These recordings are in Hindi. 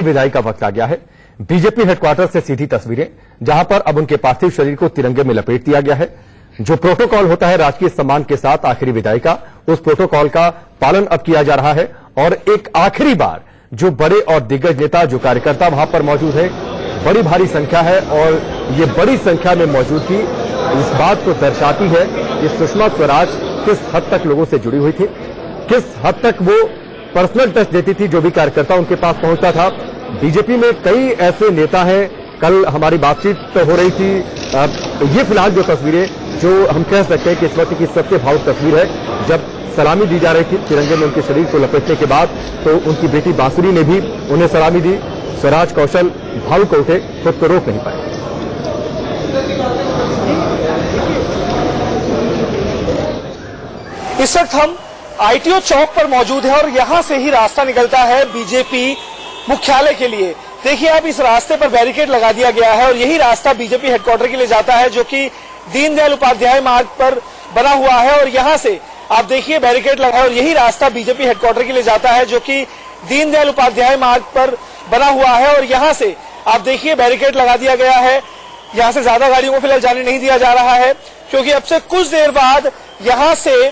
विदाई का वक्त आ गया है। बीजेपी हेडक्वार्टर से सीधी तस्वीरें, जहां पर अब उनके पार्थिव शरीर को तिरंगे में लपेट दिया गया है। जो प्रोटोकॉल होता है राजकीय सम्मान के साथ आखिरी विदाई का, उस प्रोटोकॉल का पालन अब किया जा रहा है। और एक आखिरी बार जो बड़े और दिग्गज नेता, जो कार्यकर्ता वहां पर मौजूद है, बड़ी भारी संख्या है और ये बड़ी संख्या में मौजूदगी इस बात को दर्शाती है कि सुषमा स्वराज किस हद तक लोगों से जुड़ी हुई थी, किस हद तक वो पर्सनल टच देती थी जो भी कार्यकर्ता उनके पास पहुंचता था। बीजेपी में कई ऐसे नेता हैं, कल हमारी बातचीत तो हो रही थी। ये फिलहाल जो तस्वीरें जो हम कह सकते हैं कि इस वक्त की सबसे भावुक तस्वीर है, जब सलामी दी जा रही थी तिरंगे में उनके शरीर को लपेटने के बाद, तो उनकी बेटी बांसुरी ने भी उन्हें सलामी दी। स्वराज कौशल भावुक उठे, खुद को रोक नहीं पाए। इस वक्त हम आईटीओ चौक पर मौजूद है और यहां से ही रास्ता निकलता है बीजेपी मुख्यालय के लिए। देखिए आप, इस रास्ते पर बैरिकेड लगा दिया गया है और यही रास्ता बीजेपी हेडक्वार्टर के लिए जाता है, जो कि दीनदयाल उपाध्याय मार्ग पर बना हुआ है। और यहां से आप देखिए बैरिकेड लगा है और यही रास्ता बीजेपी हेडक्वार्टर के लिए जाता है, जो कि दीनदयाल उपाध्याय मार्ग पर बना हुआ है। और यहां से आप देखिए बैरिकेड लगा दिया गया है। यहां से ज्यादा गाड़ियों को फिलहाल जाने नहीं दिया जा रहा है, क्योंकि अब से कुछ देर बाद यहां से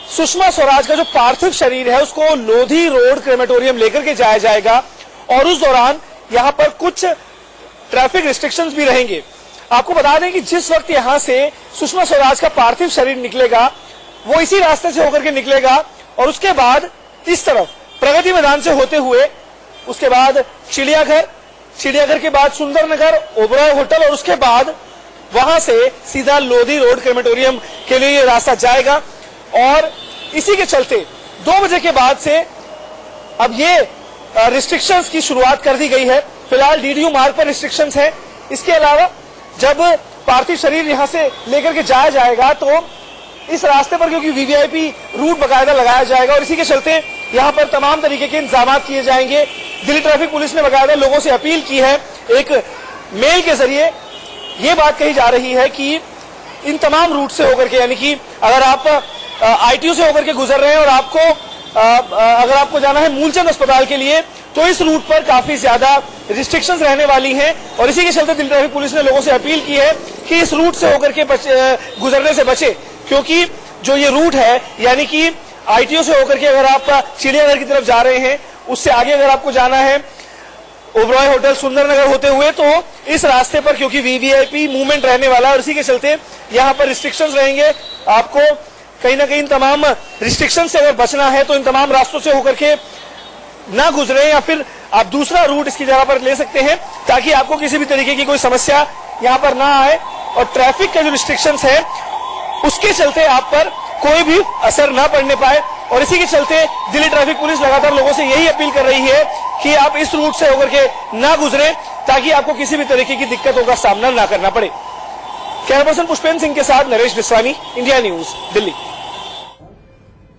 सुषमा स्वराज का जो पार्थिव शरीर है उसको लोधी रोड क्रेमेटोरियम लेकर के जाया जाएगा। और उस दौरान यहां पर कुछ ट्रैफिक रिस्ट्रिक्शंस भी रहेंगे। आपको बता दें कि जिस वक्त यहां से सुषमा स्वराज का पार्थिव शरीर निकलेगा, वो इसी रास्ते से होकर के निकलेगा और उसके बाद इस तरफ प्रगति मैदान से होते हुए उसके बाद चिड़ियाघर के बाद सुंदरनगर, ओबरॉय होटल और उसके बाद वहां से सीधा लोधी रोड क्रेमेटोरियम के लिए ये रास्ता जाएगा। और इसी के चलते 2 बजे के बाद से अब ये रिस्ट्रिक्शंस की शुरुआत कर दी गई है। फिलहाल डीडीयू मार्ग पर रिस्ट्रिक्शंस है। इसके अलावा जब पार्थिव शरीर यहां से लेकर के जाया जाएगा तो इस रास्ते पर, क्योंकि वीवीआईपी रूट बकायदा लगाया जाएगा और इसी के चलते यहां पर तमाम तरीके के इंतजाम किए जाएंगे। दिल्ली ट्रैफिक पुलिस ने बकायदा लोगों से अपील की है, एक मेल के जरिए ये बात कही जा रही है कि इन तमाम रूट से होकर के, यानी कि अगर आप आईटीयू से होकर के गुजर रहे हैं और अगर आपको जाना है मूलचंद अस्पताल के लिए, तो इस रूट पर काफी ज्यादा रिस्ट्रिक्शंस रहने वाली हैं। और इसी के चलते दिल्ली ट्रैफिक पुलिस ने लोगों से अपील की है कि इस रूट से होकर के गुजरने से बचे, क्योंकि जो ये रूट है, यानी कि आईटीयू से होकर के अगर आप चिड़ियाघर की तरफ जा रहे हैं, उससे आगे अगर आपको जाना है ओबरॉय होटल, सुंदरनगर होते हुए, तो इस रास्ते पर क्योंकि वीवीआईपी मूवमेंट रहने वाला है और इसी के चलते यहाँ पर रिस्ट्रिक्शंस रहेंगे। आपको कहीं ना कहीं तमाम रिस्ट्रिक्शन से अगर बचना है तो इन तमाम रास्तों से होकर के ना गुजरे, या फिर आप दूसरा रूट इसकी जगह पर ले सकते हैं, ताकि आपको किसी भी तरीके की कोई समस्या यहाँ पर ना आए। और ट्रैफिक का जो रिस्ट्रिक्शंस है उसके चलते आप पर कोई भी असर ना पड़ने पाए। और इसी के चलते दिल्ली ट्रैफिक पुलिस लगातार लोगों से यही अपील कर रही है कि आप इस रूट से होकर के ना गुजरे, ताकि आपको किसी भी तरीके की दिक्कतों का सामना ना करना पड़े। कैमरा पर्सन पुष्पेंद्र सिंह के साथ नरेश बिस्वानी, इंडिया न्यूज, दिल्ली।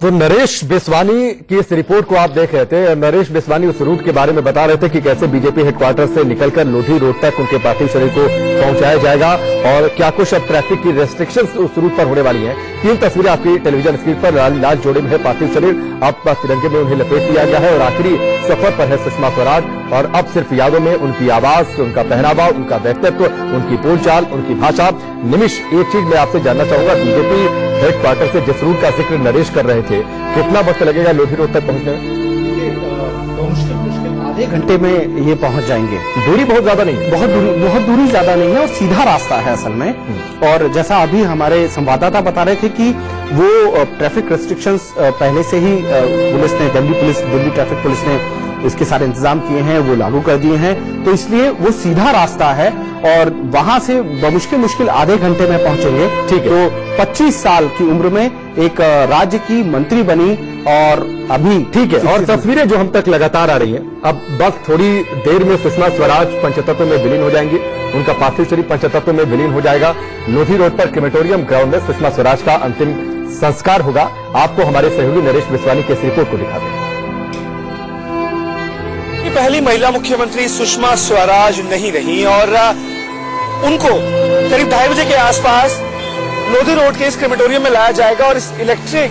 तो नरेश बिस्वानी की इस रिपोर्ट को आप देख रहे थे। नरेश बिस्वानी उस रूट के बारे में बता रहे थे कि कैसे बीजेपी हेडक्वार्टर से निकलकर लोधी रोड तक उनके पार्थिव शरीर को पहुंचाया जाएगा और क्या कुछ अब ट्रैफिक की रेस्ट्रिक्शंस उस रूट पर होने वाली हैं। 3 तस्वीरें आपकी टेलीविजन स्क्रीन पर। लाल जोड़े में है पार्थिव शरीर, अब तिरंगे में उन्हें लपेट दिया गया है और आखिरी सफर पर है सुषमा स्वराज। और अब सिर्फ यादों में उनकी आवाज, उनका पहनावा, उनका व्यक्तित्व, उनकी बोलचाल, उनकी भाषा। निमिष, एक चीज मैं आपसे जानना चाहूंगा, बीजेपी हेडक्वार्टर से जिस रूट का जिक्र नरेश कर रहे थे, कितना वक्त लगेगा लोधी रोड तक पहुंचने में? मुश्किल आधे घंटे में ये पहुंच जाएंगे। दूरी बहुत ज्यादा नहीं है, बहुत दूरी ज्यादा नहीं है और सीधा रास्ता है असल में। और जैसा अभी हमारे संवाददाता बता रहे थे कि वो ट्रैफिक रेस्ट्रिक्शंस पहले से ही पुलिस ने, दिल्ली ट्रैफिक पुलिस ने इसके सारे इंतजाम किए हैं, वो लागू कर दिए हैं। तो इसलिए वो सीधा रास्ता है और वहां से मुश्किल आधे घंटे में पहुंचेंगे। ठीक है। तो 25 साल की उम्र में एक राज्य की मंत्री बनी और अभी ठीक है। और तस्वीरें जो हम तक लगातार आ रही हैं, अब बस थोड़ी देर में सुषमा स्वराज पंचतत्व में विलीन हो जाएंगी, उनका पार्थिव शरीर पंचतत्व में विलीन हो जाएगा। लोधी रोड पर क्रेमेटोरियम ग्राउंड में सुषमा स्वराज का अंतिम संस्कार होगा। आपको हमारे सहयोगी नरेश बिस्वानी के इस रिपोर्ट को दिखाते हैं। पहली महिला मुख्यमंत्री सुषमा स्वराज नहीं रही और उनको करीब 2:30 बजे के आसपास लोधी रोड के इस क्रेमेटोरियम में लाया जाएगा और इस इलेक्ट्रिक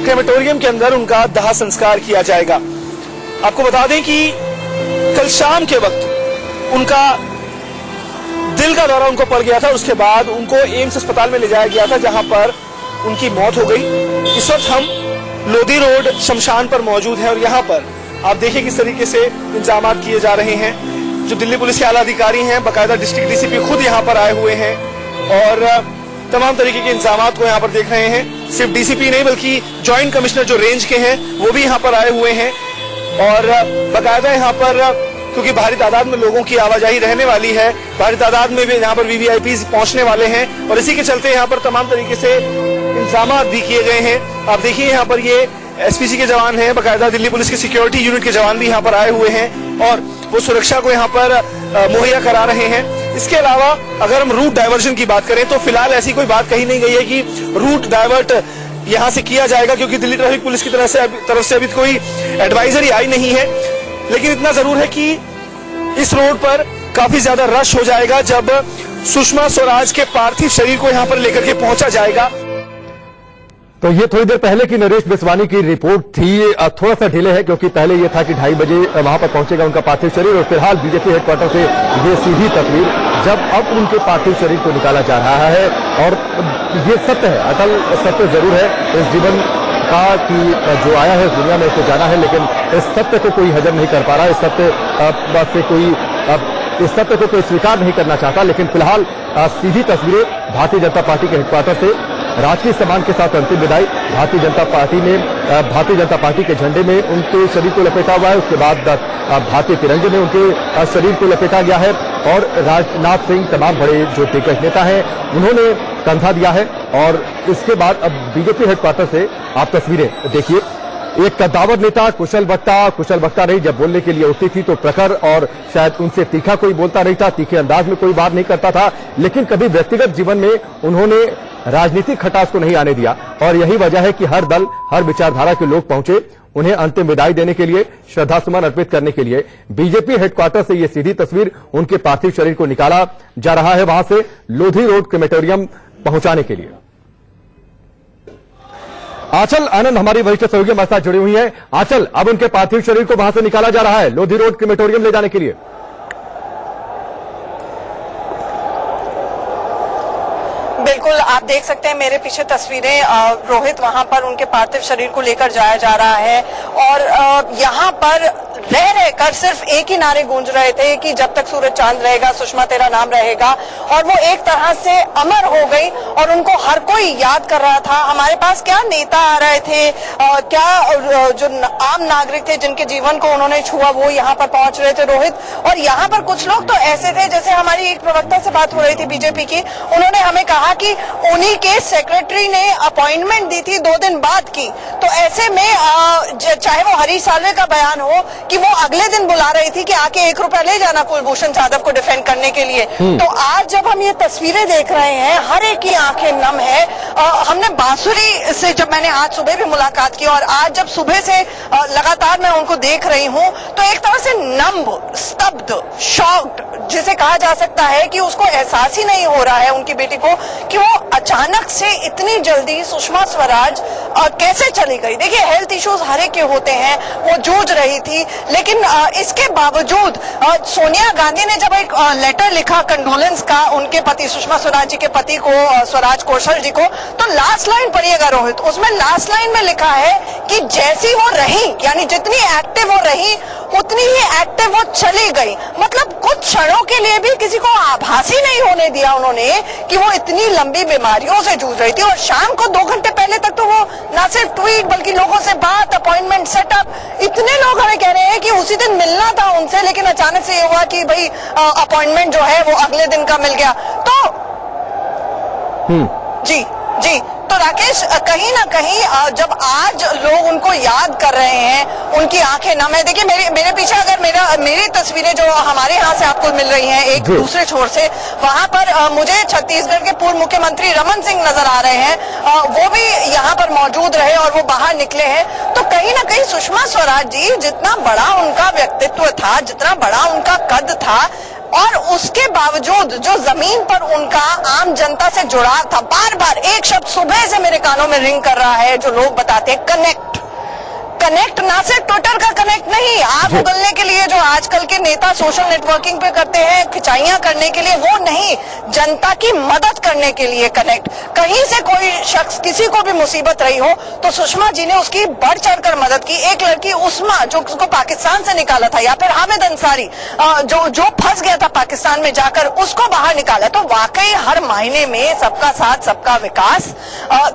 क्रेमेटोरियम के अंदर उनका दाह संस्कार किया जाएगा। आपको बता दें कि कल शाम के वक्त उनका दिल का दौरा उनको पड़ गया था। उसके बाद उनको एम्स अस्पताल में ले जाया गया था, जहां पर उनकी मौत हो गई। इस वक्त हम लोधी रोड शमशान पर मौजूद हैं और यहाँ पर आप देखिए किस तरीके से इंतजाम किए जा रहे हैं। जो दिल्ली पुलिस के आला अधिकारी हैं, बाकायदा डिस्ट्रिक्ट डीसीपी खुद यहाँ पर आए हुए हैं और तमाम तरीके के इंतजाम को यहाँ पर देख रहे हैं। सिर्फ डीसीपी नहीं बल्कि जॉइंट कमिश्नर जो रेंज के हैं वो भी यहाँ पर आए हुए हैं और बाकायदा यहाँ पर क्योंकि भारी तादाद में लोगों की आवाजाही रहने वाली है, भारी तादाद में भी यहाँ पर वीवीआईपी पहुंचने वाले हैं और इसी के चलते यहाँ पर तमाम तरीके से इंतजाम भी किए गए हैं। आप देखिए यहाँ पर ये एसपीसी के जवान हैं, बाकायदा दिल्ली पुलिस के सिक्योरिटी यूनिट के जवान भी यहाँ पर आए हुए हैं और वो सुरक्षा को यहाँ पर मुहैया करा रहे हैं। इसके अलावा अगर हम रूट डायवर्जन की बात करें तो फिलहाल ऐसी कोई बात कही नहीं गई है कि रूट डायवर्ट यहाँ से किया जाएगा, क्योंकि दिल्ली ट्रैफिक पुलिस की तरफ से अभी कोई एडवाइजरी आई नहीं है। लेकिन इतना जरूर है कि इस रोड पर काफी ज्यादा रश हो जाएगा जब सुषमा स्वराज के पार्थिव शरीर को यहाँ पर लेकर के पहुंचा जाएगा। तो ये थोड़ी देर पहले की नरेश बिस्वानी की रिपोर्ट थी। थोड़ा सा डिले है क्योंकि पहले ये था कि 2:30 बजे वहां पर पहुंचेगा उनका पार्थिव शरीर और फिलहाल बीजेपी हेडक्वार्टर से ये सीधी तस्वीर जब अब उनके पार्थिव शरीर को निकाला जा रहा है। और ये सत्य है, अटल सत्य जरूर है इस जीवन का कि जो आया है दुनिया में इसको जाना है, लेकिन इस सत्य को कोई हजम नहीं कर पा रहा, इस सत्य को कोई स्वीकार नहीं करना चाहता। लेकिन फिलहाल सीधी तस्वीरें भारतीय जनता पार्टी के हेडक्वार्टर से राजकीय सम्मान के साथ अंतिम विदाई। भारतीय जनता पार्टी के झंडे में उनके शरीर को लपेटा हुआ है, उसके बाद भारतीय तिरंगे में उनके शरीर को लपेटा गया है और राजनाथ सिंह तमाम बड़े जो दिग्गज नेता हैं उन्होंने कंधा दिया है। और इसके बाद अब बीजेपी हेडक्वार्टर से आप तस्वीरें देखिए, एक कद्दावर नेता, कुशल वक्ता नहीं, जब बोलने के लिए उठती थी तो प्रखर और शायद उनसे तीखा कोई बोलता नहीं था, तीखे अंदाज में कोई बात नहीं करता था, लेकिन कभी व्यक्तिगत जीवन में उन्होंने राजनीतिक खटास को नहीं आने दिया। और यही वजह है कि हर दल, हर विचारधारा के लोग पहुंचे उन्हें अंतिम विदाई देने के लिए, श्रद्धासुमन अर्पित करने के लिए। बीजेपी हेडक्वार्टर से यह सीधी तस्वीर उनके पार्थिव शरीर को निकाला जा रहा है वहां से लोधी रोड क्रेमेटोरियम पहुंचाने के लिए। आंचल आनंद हमारी वरिष्ठ सहयोगी हमारे साथ जुड़ी हुई है। आंचल, अब उनके पार्थिव शरीर को वहां से निकाला जा रहा है लोधी रोड क्रेमेटोरियम ले जाने के लिए। बिल्कुल, आप देख सकते हैं मेरे पीछे तस्वीरें। रोहित वहां पर उनके पार्थिव शरीर को लेकर जाया जा रहा है और यहाँ पर रह रहकर सिर्फ एक ही नारे गूंज रहे थे कि जब तक सूरज चांद रहेगा सुषमा तेरा नाम रहेगा। और वो एक तरह से अमर हो गई और उनको हर कोई याद कर रहा था। हमारे पास क्या नेता आ रहे थे, क्या जो आम नागरिक थे जिनके जीवन को उन्होंने छुआ वो यहाँ पर पहुंच रहे थे रोहित। और यहाँ पर कुछ लोग तो ऐसे थे, जैसे हमारी एक प्रवक्ता से बात हो रही थी बीजेपी की, उन्होंने हमें कहा कि उन्हीं के सेक्रेटरी ने अपॉइंटमेंट दी थी 2 दिन बाद की। तो ऐसे में चाहे वो हरीश साल्वे का बयान हो कि वो अगले दिन बुला रही थी कि आके 1 रुपया ले जाना कुलभूषण जाधव को डिफेंड करने के लिए। तो आज जब हम ये तस्वीरें देख रहे हैं हर एक की आंखें नम है। हमने बांसुरी से जब मैंने आज सुबह भी मुलाकात की और आज जब सुबह से लगातार मैं उनको देख रही हूँ तो एक तरह से नम्ब, स्तब्ध, शॉक्ड जिसे कहा जा सकता है कि उसको एहसास ही नहीं हो रहा है उनकी बेटी को कि वो अचानक से इतनी जल्दी सुषमा स्वराज कैसे चली गई। देखिए, हेल्थ इश्यूज हर एक के होते हैं, वो जूझ रही थी, लेकिन इसके बावजूद सोनिया गांधी ने जब एक लेटर लिखा कंडोलेंस का उनके पति सुषमा स्वराज जी के पति को, स्वराज कौशल जी को, तो लास्ट लाइन पढ़िएगा रोहित, उसमें लास्ट लाइन में लिखा है कि जैसी वो रही, यानी जितनी एक्टिव वो रही उतनी ही एक्टिव वो चली गई। मतलब कुछ क्षणों के लिए भी किसी को आभास ही नहीं होने दिया उन्होंने कि वो इतनी लंबी बीमारियों से जूझ रही थी। और शाम को 2 घंटे पहले तक तो वो ना सिर्फ ट्वीट बल्कि लोगों से बात, अपॉइंटमेंट सेटअप, इतने लोग हमें कह रहे हैं कि उसी दिन मिलना था उनसे, लेकिन अचानक से ये हुआ कि भाई अपॉइंटमेंट जो है वो अगले दिन का मिल गया। तो जी तो राकेश, कहीं ना कहीं जब आज लोग उनको याद कर रहे हैं उनकी आंखें नम है। देखिए मेरे पीछे अगर मेरी तस्वीरें जो हमारे यहाँ से आपको मिल रही हैं एक दूसरे छोर से, वहां पर मुझे छत्तीसगढ़ के पूर्व मुख्यमंत्री रमन सिंह नजर आ रहे हैं। वो भी यहाँ पर मौजूद रहे और वो बाहर निकले हैं। तो कहीं ना कहीं सुषमा स्वराज जी, जितना बड़ा उनका व्यक्तित्व था, जितना बड़ा उनका कद था, और उसके बावजूद जो जमीन पर उनका आम जनता से जुड़ाव था, बार बार एक शब्द सुबह से मेरे कानों में रिंग कर रहा है जो लोग बताते हैं, कनेक्ट। कनेक्ट ना सिर्फ ट्विटर का कनेक्ट नहीं, आग उगलने के लिए जो आजकल के नेता सोशल नेटवर्किंग पे करते हैं, खिंचाइयां करने के लिए, वो नहीं, जनता की मदद करने के लिए कनेक्ट। कहीं से कोई शख्स किसी को भी मुसीबत रही हो तो सुषमा जी ने उसकी बढ़ चढ़कर मदद की। एक लड़की उस्मा जो उसको पाकिस्तान से निकाला था, या फिर हामिद अंसारी जो फंस गया था पाकिस्तान में जाकर, उसको बाहर निकाला। तो वाकई हर मायने में सबका साथ सबका विकास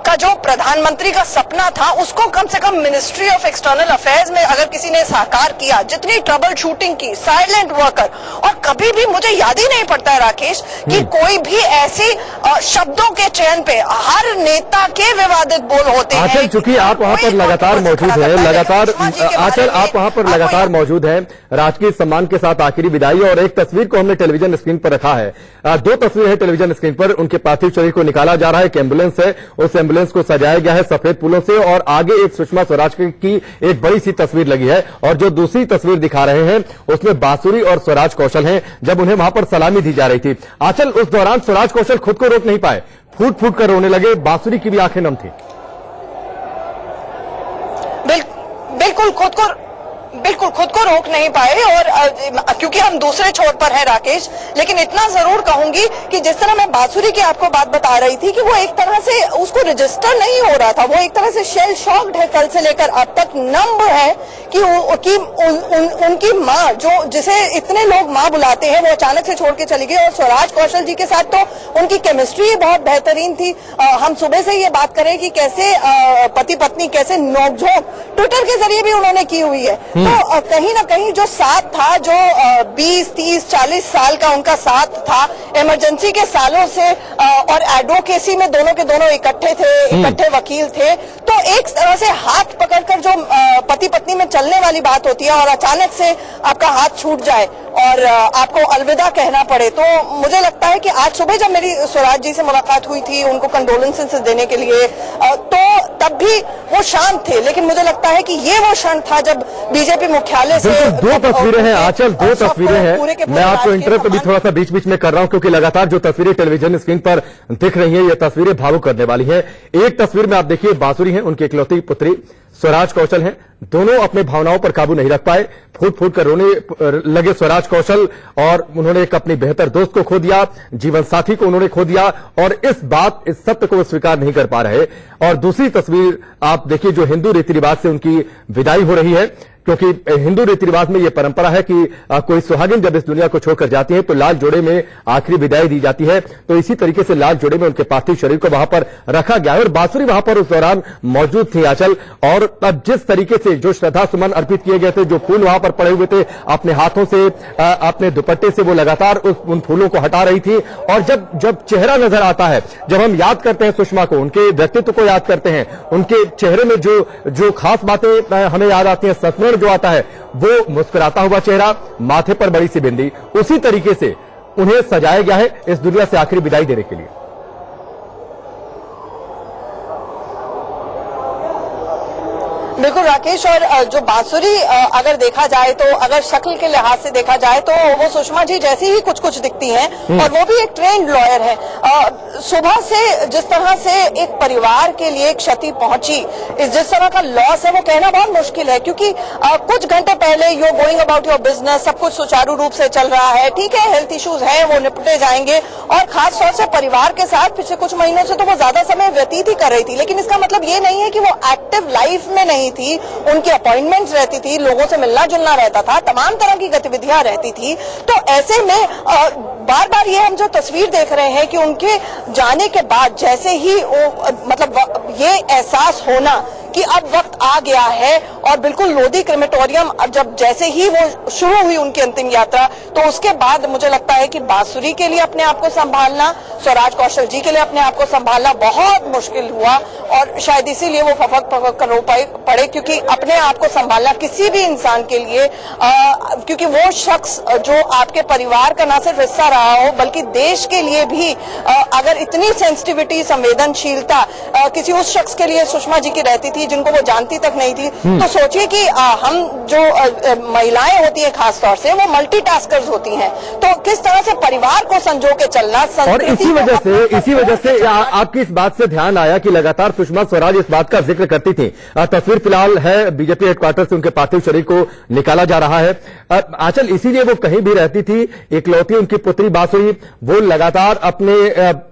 का जो प्रधानमंत्री का सपना था, उसको कम से कम मिनिस्ट्री ऑफ एक्सटर्नल अफेयर्स में अगर किसी ने साकार किया, जितनी ट्रबल शूटिंग की, साइलेंट वर्कर, और कभी भी मुझे याद ही नहीं पड़ता है राकेश कि कोई भी ऐसी शब्दों के चयन पे हर नेता के विवादित बोल होते हैं। आंचल, चूंकि आप वहां पर लगातार मौजूद हैं, लगातार आंचल आप वहां पर लगातार मौजूद हैं, राजकीय सम्मान के साथ आखिरी विदाई, और एक तस्वीर को हमने टेलीविजन स्क्रीन पर रखा है। दो तस्वीर है टेलीविजन स्क्रीन पर, उनके पार्थिव शरीर को निकाला जा रहा है, एक एम्बुलेंस है, उस एम्बुलेंस को सजाया गया है सफेद फूलों से, और आगे एक सुषमा स्वराज की एक बड़ी सी तस्वीर लगी है, और जो दूसरी तस्वीर दिखा रहे हैं उसमें बांसुरी और स्वराज कौशल हैं, जब उन्हें वहां पर सलामी दी जा रही थी। आंचल, उस दौरान स्वराज कौशल खुद को रोक नहीं पाए, फूट फूट कर रोने लगे, बांसुरी की भी आंखें नम थी। बिल्कुल खुद को रोक नहीं पाए, और क्योंकि हम दूसरे छोर पर हैं राकेश, लेकिन इतना जरूर कहूंगी कि जिस तरह मैं बांसुरी की आपको बात बता रही थी कि वो एक तरह से उसको रजिस्टर नहीं हो रहा था, वो एक तरह से शेल शॉक्ड है कल से लेकर अब तक, नंब है कि उनकी माँ, जो जिसे इतने लोग माँ बुलाते हैं, वो अचानक से छोड़ के चली गई। और स्वराज कौशल जी के साथ तो उनकी केमिस्ट्री बहुत बेहतरीन थी। हम सुबह से ये बात करें कि कैसे पति पत्नी कैसे नोकझोंक ट्विटर के जरिए भी उन्होंने की हुई है। तो कहीं ना कहीं जो साथ था, जो 20, 30, 40 साल का उनका साथ था इमरजेंसी के सालों से, और एडवोकेसी में दोनों के दोनों इकट्ठे थे, इकट्ठे वकील थे, तो एक तरह से हाथ पकड़कर जो पति पत्नी में चलने वाली बात होती है, और अचानक से आपका हाथ छूट जाए और आपको अलविदा कहना पड़े, तो मुझे लगता है कि आज सुबह जब मेरी स्वराज जी से मुलाकात हुई थी उनको कंडोलेंसेस देने के लिए, तो तब भी वो शांत थे, लेकिन मुझे लगता है कि ये वो क्षण था जब बीजेपी मुख्यालय से दो तस्वीरें हैं आंचल, दो तस्वीरें हैं। मैं आपको इंटरप्ट भी थोड़ा सा बीच बीच में कर रहा हूं, क्योंकि लगातार जो तस्वीरें टेलीविजन स्क्रीन पर दिख रही हैं, ये तस्वीरें भावुक करने वाली हैं। एक तस्वीर में आप देखिए बांसुरी है, उनकी इकलौती पुत्री स्वराज कौशल हैं, दोनों अपने भावनाओं पर काबू नहीं रख पाए, फूट फूट कर रोने लगे स्वराज कौशल, और उन्होंने एक अपनी बेहतर दोस्त को खो दिया, जीवन साथी को उन्होंने खो दिया, और इस सत्य को वो स्वीकार नहीं कर पा रहे। और दूसरी तस्वीर आप देखिए, जो हिंदू रीति रिवाज से उनकी विदाई हो रही है, क्योंकि हिंदू रीति रिवाज में यह परंपरा है कि कोई सुहागिन जब इस दुनिया को छोड़कर जाती है तो लाल जोड़े में आखिरी विदाई दी जाती है, तो इसी तरीके से लाल जोड़े में उनके पार्थिव शरीर को वहां पर रखा गया है, और बांसुरी वहां पर उस दौरान मौजूद थी आंचल। और अब जिस तरीके से जो श्रद्धा सुमन अर्पित किए गए थे, जो फूल वहां पर पड़े हुए थे, अपने हाथों से, अपने दुपट्टे से वो लगातार उन फूलों को हटा रही थी, और जब चेहरा नजर आता है, जब हम याद करते हैं सुषमा को, उनके व्यक्तित्व को याद करते हैं, उनके चेहरे में जो खास बातें हमें याद आती हैं, स्मरण जो आता है, वो मुस्कुराता हुआ चेहरा, माथे पर बड़ी सी बिंदी, उसी तरीके से उन्हें सजाया गया है इस दुनिया से आखिरी विदाई देने के लिए। बिल्कुल राकेश, और जो बांसुरी अगर देखा जाए तो, अगर शक्ल के लिहाज से देखा जाए तो वो सुषमा जी जैसी ही कुछ दिखती हैं, और वो भी एक ट्रेंड लॉयर है। सुबह से जिस तरह से एक परिवार के लिए क्षति पहुंची, जिस तरह का लॉस है, वो कहना बहुत मुश्किल है, क्योंकि कुछ घंटे पहले you going about your business, सब कुछ सुचारू रूप से चल रहा है, ठीक है, हेल्थ इश्यूज है वो निपटे जाएंगे, और खास तौर से परिवार के साथ पिछले कुछ महीनों से तो वो ज्यादा समय व्यतीत ही कर रही थी, लेकिन इसका मतलब ये नहीं है कि वो एक्टिव लाइफ में नहीं थी, उनकी अपॉइंटमेंट्स रहती थी, लोगों से मिलना जुलना रहता था, तमाम तरह की गतिविधियां रहती थी। तो ऐसे में बार बार ये हम जो तस्वीर देख रहे हैं कि उनके जाने के बाद जैसे ही मतलब ये एहसास होना कि अब वक्त आ गया है, और बिल्कुल लोधी क्रेमेटोरियम जब जैसे ही वो शुरू हुई उनकी अंतिम यात्रा, तो उसके बाद मुझे लगता है कि बांसुरी के लिए अपने आप को संभालना, स्वराज कौशल जी के लिए अपने आप को संभालना बहुत मुश्किल हुआ, और शायद इसीलिए वो फफक कर रो पड़े, क्योंकि अपने आप को संभालना किसी भी इंसान के लिए, क्योंकि वो शख्स जो आपके परिवार का ना सिर्फ हिस्सा रहा हो बल्कि देश के लिए भी अगर इतनी सेंसिटिविटी, संवेदनशीलता किसी उस शख्स के लिए सुषमा जी की रहती थी जिनको वो जानती तक नहीं थी, तो सोचिए कि हम जो महिलाएं होती हैं खास तौर से, वो मल्टीटास्कर्स होती हैं, तो किस तरह से परिवार को संजो के चलना, और संस्कृति इसी वजह से आपकी इस बात से ध्यान आया कि लगातार सुषमा स्वराज इस बात का जिक्र करती थी। तस्वीर फिलहाल है बीजेपी हेडक्वार्टर से उनके पार्थिव शरीर को निकाला जा रहा है। आंचल, इसीलिए वो कहीं भी रहती थी, इकलौती उनकी पुत्री बांसुरी, वो लगातार अपने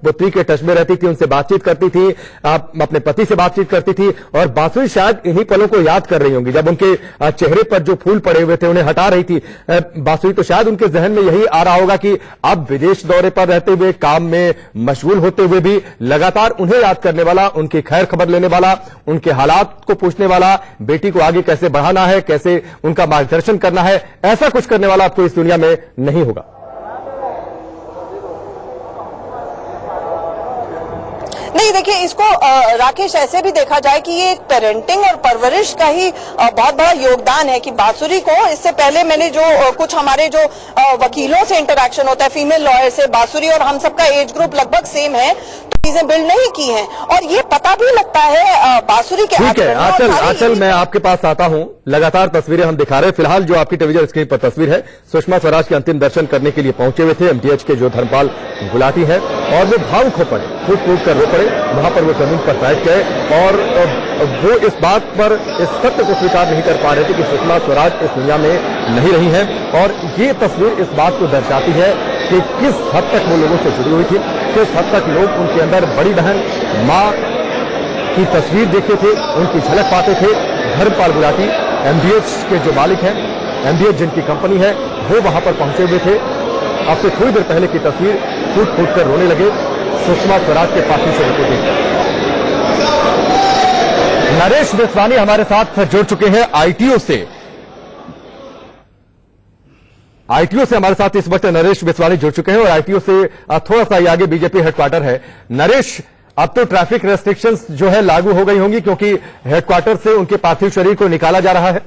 पुत्री के टच में रहती थी, उनसे बातचीत करती थी, अपने पति से बातचीत करती थी। और बांसुरी शायद इन्हीं पलों को याद कर रही होंगी, जब उनके चेहरे पर जो फूल पड़े हुए थे उन्हें हटा रही थी बांसुरी, तो शायद उनके जहन में यही आ रहा होगा कि अब विदेश दौरे पर रहते हुए, काम में मशगूल होते हुए भी लगातार उन्हें याद करने वाला, उनकी खैर खबर लेने वाला, उनके हालात को पूछने वाला, बेटी को आगे कैसे बढ़ाना है, कैसे उनका मार्गदर्शन करना है, ऐसा कुछ करने वाला आपको इस दुनिया में नहीं होगा। नहीं, देखिए, इसको राकेश ऐसे भी देखा जाए कि ये एक पेरेंटिंग और परवरिश का ही बहुत बड़ा योगदान है कि बांसुरी को, इससे पहले मैंने जो कुछ हमारे जो वकीलों से इंटरेक्शन होता है, फीमेल लॉयर से, बांसुरी और हम सबका एज ग्रुप लगभग सेम है, तो चीजें बिल्ड नहीं की हैं और ये पता भी लगता है बांसुरी के। ठीक है आंचल, मैं आपके पास आता हूं। लगातार तस्वीरें हम दिखा रहे हैं। फिलहाल जो आपकी टेलीविजन स्क्रीन पर तस्वीर है, सुषमा स्वराज के अंतिम दर्शन करने के लिए पहुंचे हुए थे एमडीएच के जो धर्मपाल गुलाटी है, और वो भावुक हो पड़े, फूट कर रो पड़े। वहां पर वो जमीन पर बैठ गए और वो इस बात पर, इस सत्य को स्वीकार नहीं कर पा रहे थे कि सुषमा स्वराज इस दुनिया में नहीं रही है। और ये तस्वीर इस बात को दर्शाती है कि किस हद तक वो लोगों से जुड़ी हुई थी, किस हद तक लोग उनके अंदर बड़ी बहन, मां की तस्वीर देखते थे, उनकी झलक पाते थे। धर्मपाल गुलाटी एमडीएच के जो मालिक हैं, एमडीएच जिनकी कंपनी है, वो वहां पर पहुंचे हुए थे। अब से थोड़ी देर पहले की तस्वीर, फूट कर रोने लगे सुषमा स्वराज के पार्थिव शरीर को देखकर। नरेश बेसवानी हमारे साथ जुड़ चुके हैं आईटीओ से। आईटीओ से हमारे साथ इस वक्त नरेश बेसवानी जुड़ चुके हैं और आईटीओ से थोड़ा सा आगे बीजेपी हेडक्वार्टर है। नरेश, अब तो ट्रैफिक रेस्ट्रिक्शंस जो है लागू हो गई होंगी, क्योंकि हेडक्वार्टर से उनके पार्थिव शरीर को निकाला जा रहा है।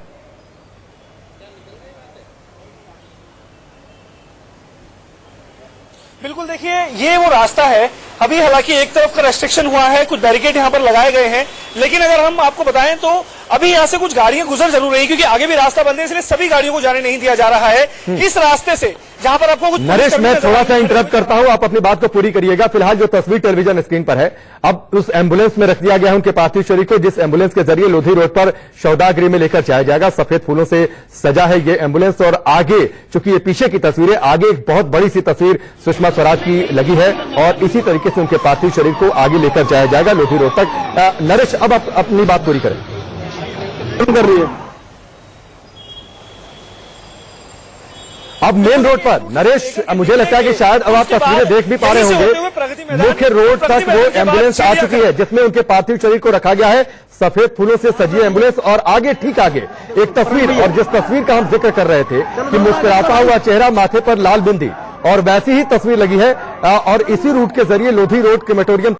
बिल्कुल, देखिए, ये वो रास्ता है। अभी हालांकि एक तरफ का रेस्ट्रिक्शन हुआ है, कुछ बैरिकेड यहां पर लगाए गए हैं, लेकिन अगर हम आपको बताएं तो अभी यहां से कुछ गाड़ियां गुजर जरूर रही, क्योंकि आगे भी रास्ता बंद है, इसलिए सभी गाड़ियों को जाने नहीं दिया जा रहा है इस रास्ते से, जहां पर आपको कुछ। नरेश, मैं थोड़ा सा इंटरप्ट करता हूं, आप अपनी बात को पूरी करिएगा। फिलहाल जो तस्वीर टेलीविजन स्क्रीन पर है, अब उस एम्बुलेंस में रख दिया गया है उनके पार्थिव शरीर को, जिस एम्बुलेंस के जरिए लोधी रोड पर शौदागृह में लेकर जाया जाएगा। सफेद फूलों से सजा है ये एम्बुलेंस, और आगे, चूंकि ये पीछे की तस्वीर है, आगे एक बहुत बड़ी सी तस्वीर सुषमा स्वराज की लगी है, और इसी तरीके से उनके पार्थिव शरीर को आगे लेकर जाया जाएगा लोधी रोड तक। नरेश, अब आप अपनी बात पूरी करें। कर रही है अब मेन रोड पर। नरेश, मुझे लगता है कि शायद अब आप तस्वीरें देख भी पा रहे होंगे, मुख्य रोड तक वो एम्बुलेंस आ चुकी है, जिसमें उनके पार्थिव शरीर को रखा गया है। सफेद फूलों से सजी एम्बुलेंस, और आगे, ठीक आगे एक तस्वीर, और जिस तस्वीर का हम जिक्र कर रहे थे कि मुस्कुराता हुआ चेहरा, माथे पर लाल बिंदी, और वैसी ही तस्वीर लगी है। और इसी रूट के जरिए लोधी रोड क्रेमेटोरियम